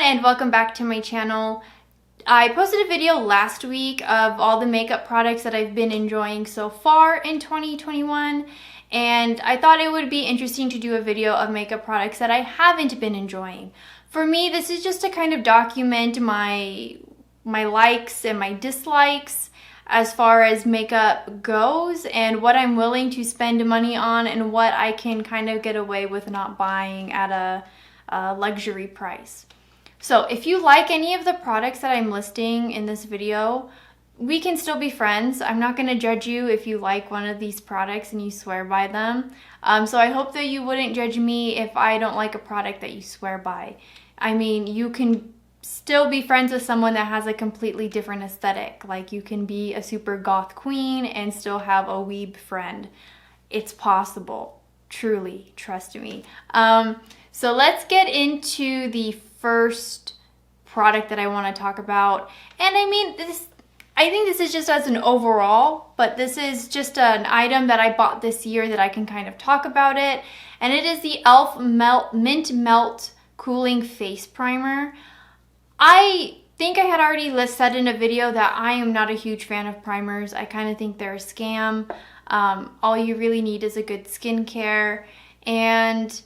and welcome back to my channel. I posted a video last week of all the makeup products that I've been enjoying so far in 2021, and I thought it would be interesting to do a video of makeup products that I haven't been enjoying. For me, this is just to kind of document my likes and my dislikes as far as makeup goes and what I'm willing to spend money on and what I can kind of get away with not buying at a luxury price. So if you like any of the products that I'm listing in this video, we can still be friends. I'm not going to judge you if you like one of these products and you swear by them. So I hope that you wouldn't judge me if I don't like a product that you swear by. I mean, you can still be friends with someone that has a completely different aesthetic. Like, you can be a super goth queen and still have a weeb friend. It's possible. Truly, trust me. So let's get into the first product that I want to talk about. And I mean, I think this is just as an overall, but this is just an item that I bought this year that I can kind of talk about it. And it is the e.l.f. Mint Melt Cooling Face Primer. I think I had already said in a video that I am not a huge fan of primers. I kind of think they're a scam. All you really need is a good skincare, and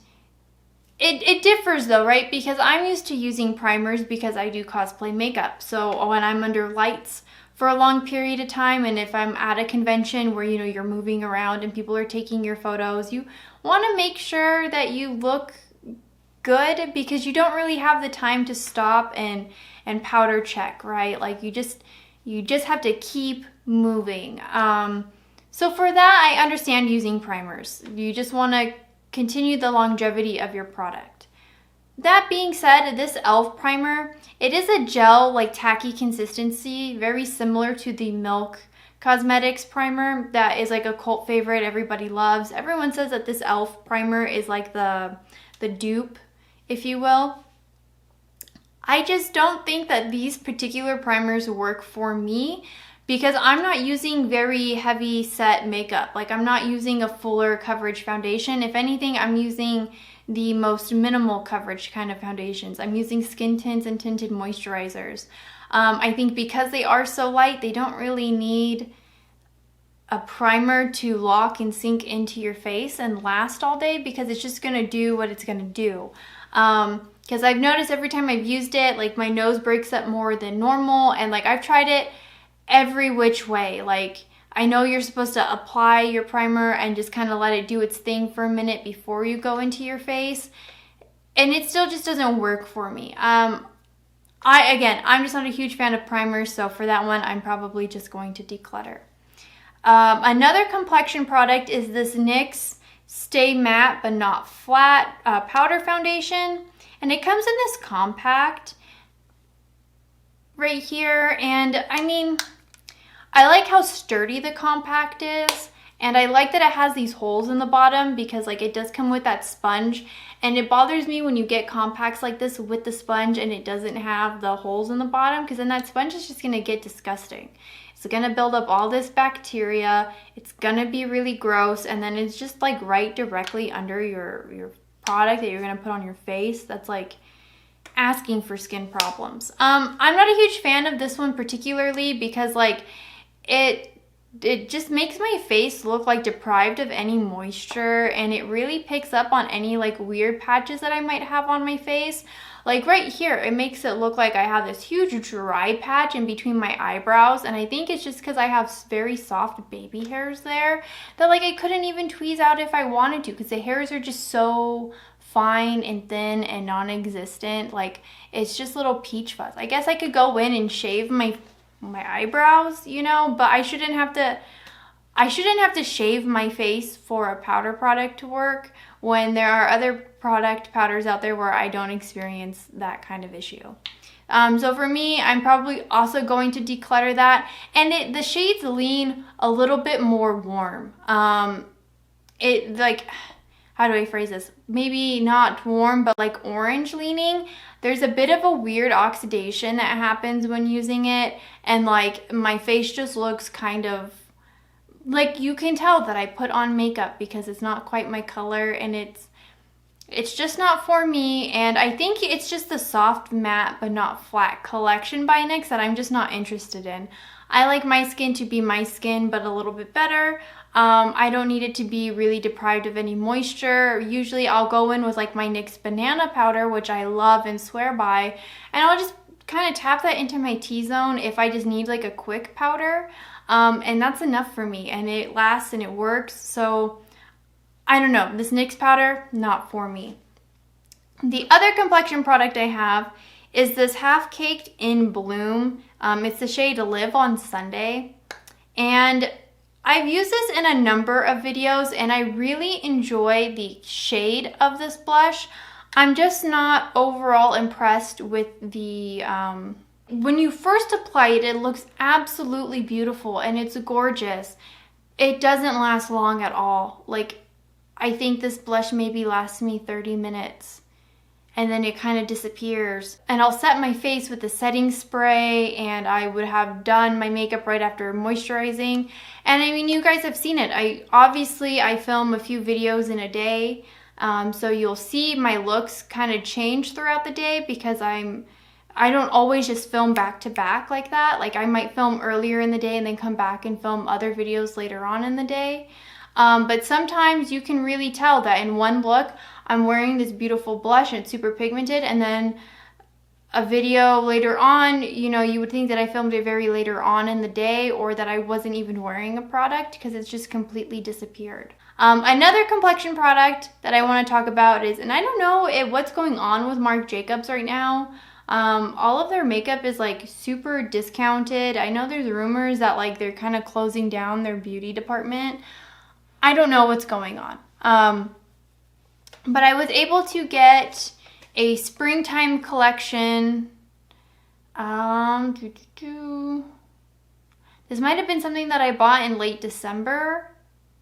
it differs though, right? Because I'm used to using primers because I do cosplay makeup. So when I'm under lights for a long period of time, and if I'm at a convention where you're moving around and people are taking your photos, you want to make sure that you look good because you don't really have the time to stop and powder check, right? Like you just have to keep moving. So for that, I understand using primers. You just want to continue the longevity of your product. That being said, this e.l.f. primer, it is a gel, like tacky consistency, very similar to the Milk Cosmetics primer that is like a cult favorite everybody loves. Everyone says that this e.l.f. primer is like the dupe, if you will. I just don't think that these particular primers work for me because I'm not using very heavy set makeup. Like, I'm not using a fuller coverage foundation. If anything, I'm using the most minimal coverage kind of foundations. I'm using skin tints and tinted moisturizers. I think because they are so light, they don't really need a primer to lock and sink into your face and last all day because it's just gonna do what it's gonna do. Because I've noticed every time I've used it, like my nose breaks up more than normal, and like I've tried it every which way. Like, I know you're supposed to apply your primer and just kind of let it do its thing for a minute before you go into your face, and it still just doesn't work for me. I'm just not a huge fan of primers, so for that one, I'm probably just going to declutter. Another complexion product is this NYX Stay Matte But Not Flat powder foundation, and it comes in this compact right here, and I mean, I like how sturdy the compact is, and I like that it has these holes in the bottom because like it does come with that sponge, and it bothers me when you get compacts like this with the sponge and it doesn't have the holes in the bottom, because then that sponge is just gonna get disgusting. It's gonna build up all this bacteria, it's gonna be really gross, and then it's just like right directly under your product that you're gonna put on your face. That's like asking for skin problems. I'm not a huge fan of this one particularly because like it just makes my face look like deprived of any moisture, and it really picks up on any like weird patches that I might have on my face. Like right here, it makes it look like I have this huge dry patch in between my eyebrows, and I think it's just because I have very soft baby hairs there that like I couldn't even tweeze out if I wanted to because the hairs are just so fine and thin and non-existent. Like, it's just little peach fuzz. I guess I could go in and shave my eyebrows, but I shouldn't have to shave my face for a powder product to work when there are other powders out there where I don't experience that kind of issue. So for me, I'm probably also going to declutter that, and the shades lean a little bit more warm. How do I phrase this? Maybe not warm, but like orange leaning. There's a bit of a weird oxidation that happens when using it, and like my face just looks kind of like, you can tell that I put on makeup because it's not quite my color, and It's just not for me, and I think it's just the soft matte but not flat collection by NYX that I'm just not interested in. I like my skin to be my skin, but a little bit better. I don't need it to be really deprived of any moisture. Usually I'll go in with like my NYX banana powder, which I love and swear by, and I'll just kind of tap that into my T-zone if I just need like a quick powder. And that's enough for me, and it lasts and it works. So I don't know, this NYX powder, not for me. The other complexion product I have is this Half Caked in Bloom. It's the shade Live on Sunday. And I've used this in a number of videos, and I really enjoy the shade of this blush. I'm just not overall impressed with the, when you first apply it, it looks absolutely beautiful and it's gorgeous. It doesn't last long at all. Like, I think this blush maybe lasts me 30 minutes and then it kind of disappears. And I'll set my face with the setting spray, and I would have done my makeup right after moisturizing. And I mean, you guys have seen it. I film a few videos in a day. So you'll see my looks kind of change throughout the day because I don't always just film back to back like that. Like, I might film earlier in the day and then come back and film other videos later on in the day. But sometimes you can really tell that in one look, I'm wearing this beautiful blush and it's super pigmented, and then a video later on, you know, you would think that I filmed it very later on in the day, or that I wasn't even wearing a product because it's just completely disappeared. Another complexion product that I want to talk about is, and I don't know what's going on with Marc Jacobs right now. All of their makeup is like super discounted. I know there's rumors that like they're kind of closing down their beauty department. I don't know what's going on. But I was able to get a springtime collection. This might have been something that I bought in late December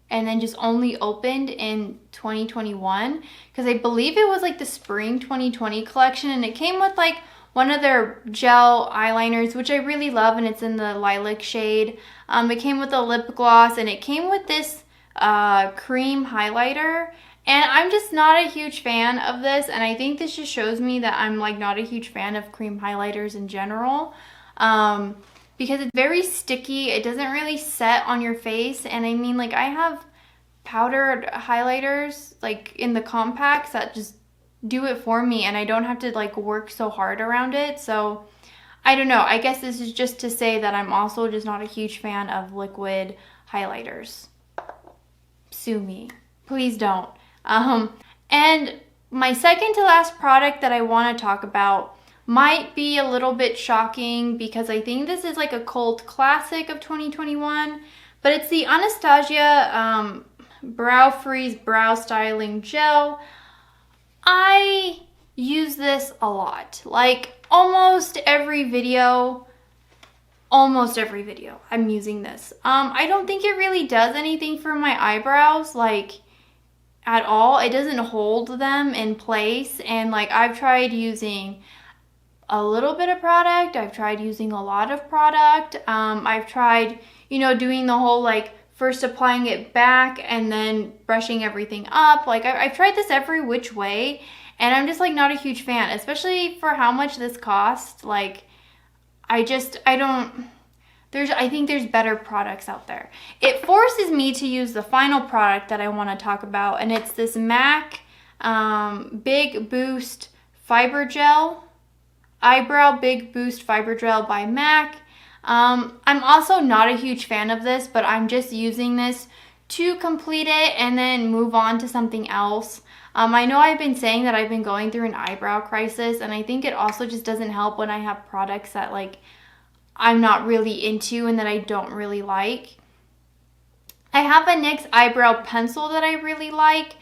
and then just only opened in 2021, because I believe it was like the spring 2020 collection, and it came with like one of their gel eyeliners, which I really love, and it's in the lilac shade. It came with a lip gloss, and it came with this cream highlighter, and I'm just not a huge fan of this, and I think this just shows me that I'm like not a huge fan of cream highlighters in general, because it's very sticky. It doesn't really set on your face, and I mean, like, I have powdered highlighters like in the compacts that just do it for me, and I don't have to like work so hard around it. So I don't know, I guess this is just to say that I'm also just not a huge fan of liquid highlighters. Sue me, please don't. And my second to last product that I want to talk about might be a little bit shocking, because I think this is like a cult classic of 2021, but it's the Anastasia Brow Freeze Brow Styling Gel. I use this a lot, like almost every video I'm using this. I don't think it really does anything for my eyebrows, like at all. It doesn't hold them in place, and like I've tried using a little bit of product, I've tried using a lot of product, I've tried, you know, doing the whole like first applying it back and then brushing everything up. Like I've tried this every which way, and I'm just like not a huge fan, especially for how much this costs. Like I think there's better products out there. It forces me to use the final product that I want to talk about, and it's this MAC Big Boost Fiber Gel. Eyebrow Big Boost Fiber Gel by MAC. I'm also not a huge fan of this, but I'm just using this to complete it and then move on to something else. I know I've been saying that I've been going through an eyebrow crisis, and I think it also just doesn't help when I have products that like I'm not really into and that I don't really like. I have a NYX eyebrow pencil that I really like,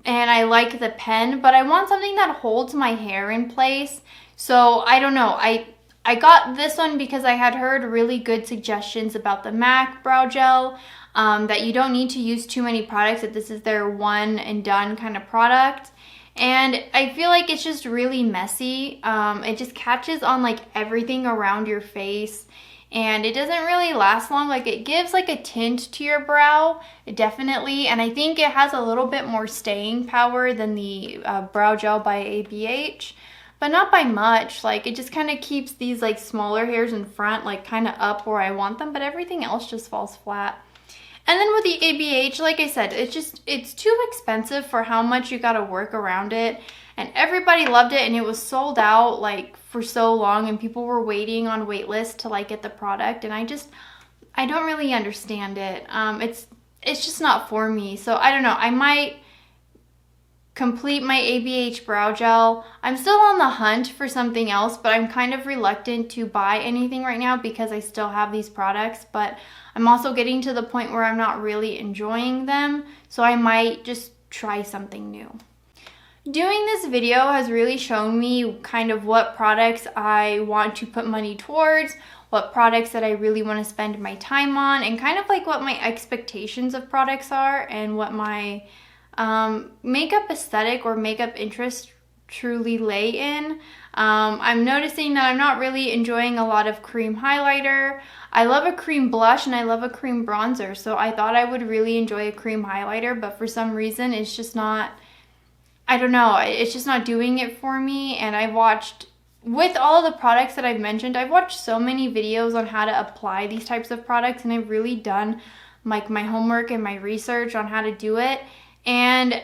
and I like the pen, but I want something that holds my hair in place. So I don't know, I got this one because I had heard really good suggestions about the MAC brow gel, that you don't need to use too many products, that this is their one and done kind of product. And I feel like it's just really messy. It just catches on like everything around your face, and it doesn't really last long. Like, it gives like a tint to your brow, definitely, and I think it has a little bit more staying power than the brow gel by ABH, but not by much. Like, it just kind of keeps these like smaller hairs in front like kind of up where I want them, but everything else just falls flat. And then with the ABH, like I said, it's too expensive for how much you gotta work around it. And everybody loved it, and it was sold out like for so long, and people were waiting on wait lists to like get the product, and I don't really understand it. It's just not for me. So I don't know, I might complete my ABH brow gel. I'm still on the hunt for something else, but I'm kind of reluctant to buy anything right now because I still have these products, but I'm also getting to the point where I'm not really enjoying them, so I might just try something new. Doing this video has really shown me kind of what products I want to put money towards, what products that I really want to spend my time on, and kind of like what my expectations of products are and what my makeup aesthetic or makeup interest truly lay in. I'm noticing that I'm not really enjoying a lot of cream highlighter. I love a cream blush and I love a cream bronzer, so I thought I would really enjoy a cream highlighter, but for some reason it's just not, I don't know, it's just not doing it for me. And I watched, with all of the products that I've mentioned, I've watched so many videos on how to apply these types of products, and I've really done like my homework and my research on how to do it. And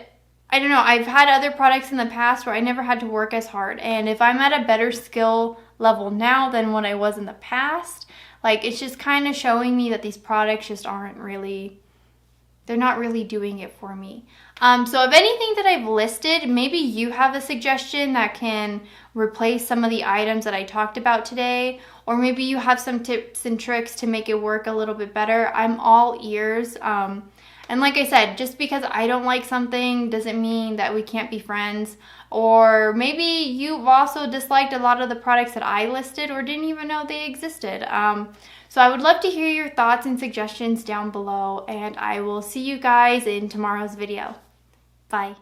I don't know, I've had other products in the past where I never had to work as hard. And if I'm at a better skill level now than what I was in the past, like, it's just kind of showing me that these products just aren't really, they're not really doing it for me. So of anything that I've listed, maybe you have a suggestion that can replace some of the items that I talked about today, or maybe you have some tips and tricks to make it work a little bit better. I'm all ears. And like I said, just because I don't like something doesn't mean that we can't be friends. Or maybe you've also disliked a lot of the products that I listed or didn't even know they existed. So I would love to hear your thoughts and suggestions down below, and I will see you guys in tomorrow's video. Bye.